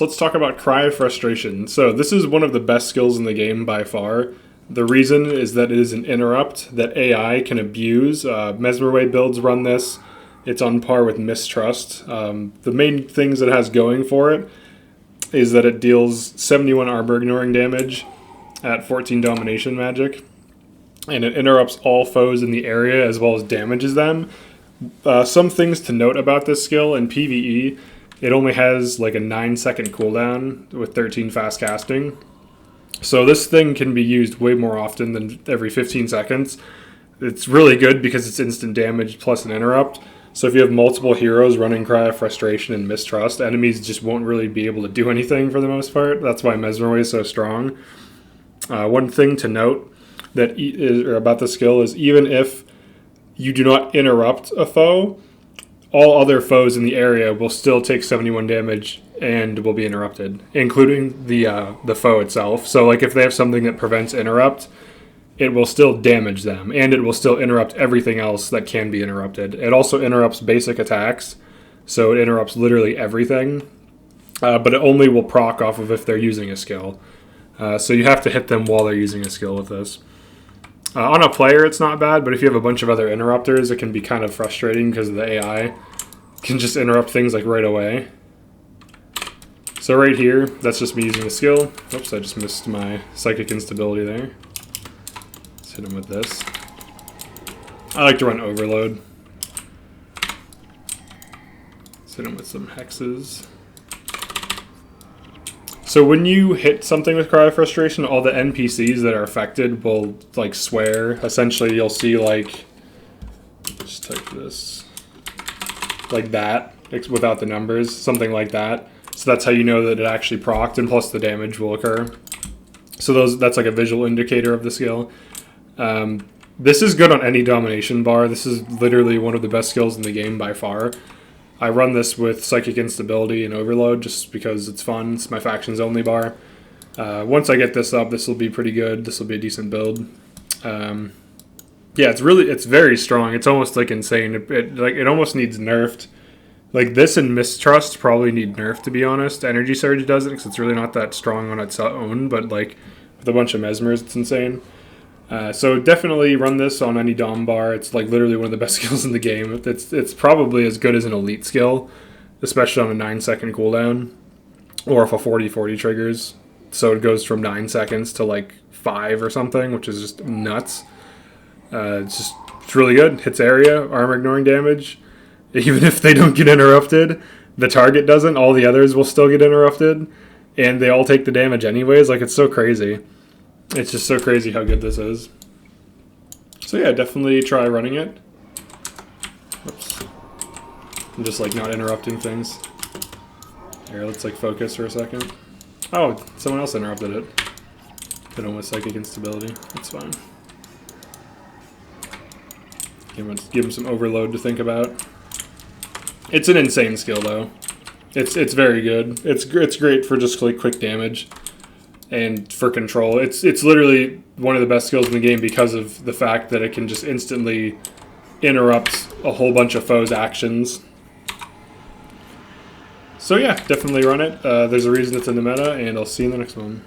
So let's talk about Cry of Frustration. So this is one of the best skills in the game by far. The reason is that it is an interrupt that AI can abuse. Mesmerway builds run this. It's on par with Mistrust. The main things it has going for it is that it deals 71 armor ignoring damage at 14 domination magic. And it interrupts all foes in the area as well as damages them. Some things to note about this skill in PvE, it only has like a 9-second cooldown with 13 fast casting. So this thing can be used way more often than every 15 seconds. It's really good because it's instant damage plus an interrupt. So if you have multiple heroes running Cry of Frustration and Mistrust, enemies just won't really be able to do anything for the most part. That's why Mesmerway is so strong. One thing to note about the skill is even if you do not interrupt a foe, all other foes in the area will still take 71 damage and will be interrupted, including the foe itself. So like if they have something that prevents interrupt, it will still damage them, and it will still interrupt everything else that can be interrupted. It also interrupts basic attacks, so it interrupts literally everything, but it only will proc off of if they're using a skill. So you have to hit them while they're using a skill with this. On a player, it's not bad, but if you have a bunch of other interrupters, it can be kind of frustrating because the AI can just interrupt things like right away. So right here, that's just me using a skill. Oops, I just missed my psychic instability there. Let's hit him with this. I like to run overload. Let's hit him with some hexes. So when you hit something with Cry of Frustration, all the NPCs that are affected will like swear. Essentially, you'll see like, just type this, like that, without the numbers, something like that. So that's how you know that it actually procced, and plus the damage will occur. So that's like a visual indicator of the skill. This is good on any domination bar. This is literally one of the best skills in the game by far. I run this with Psychic Instability and Overload just because it's fun. It's my factions only bar. Once I get this up, this will be pretty good. This will be a decent build. Yeah, it's very strong. It's almost like insane. It almost needs nerfed. Like this and Mistrust probably need nerfed, to be honest. Energy Surge doesn't because it's really not that strong on its own, but like with a bunch of Mesmers, it's insane. So definitely run this on any Dom bar. It's like literally one of the best skills in the game. It's probably as good as an elite skill, especially on a 9-second cooldown, or if a 40-40 triggers. So it goes from 9 seconds to like 5 or something, which is just nuts. It's really good. Hits area, armor ignoring damage. Even if they don't get interrupted, the target doesn't. All the others will still get interrupted, and they all take the damage anyways. Like it's so crazy. It's just so crazy how good this is. So yeah, definitely try running it. Oops. I'm just like not interrupting things. Here, let's like focus for a second. Oh, someone else interrupted it. Hit him with Psychic Instability. That's fine. Give him some overload to think about. It's an insane skill though. It's very good. It's great for just like quick damage. And for control, it's literally one of the best skills in the game because of the fact that it can just instantly interrupt a whole bunch of foes' actions. So yeah, definitely run it. There's a reason it's in the meta, and I'll see you in the next one.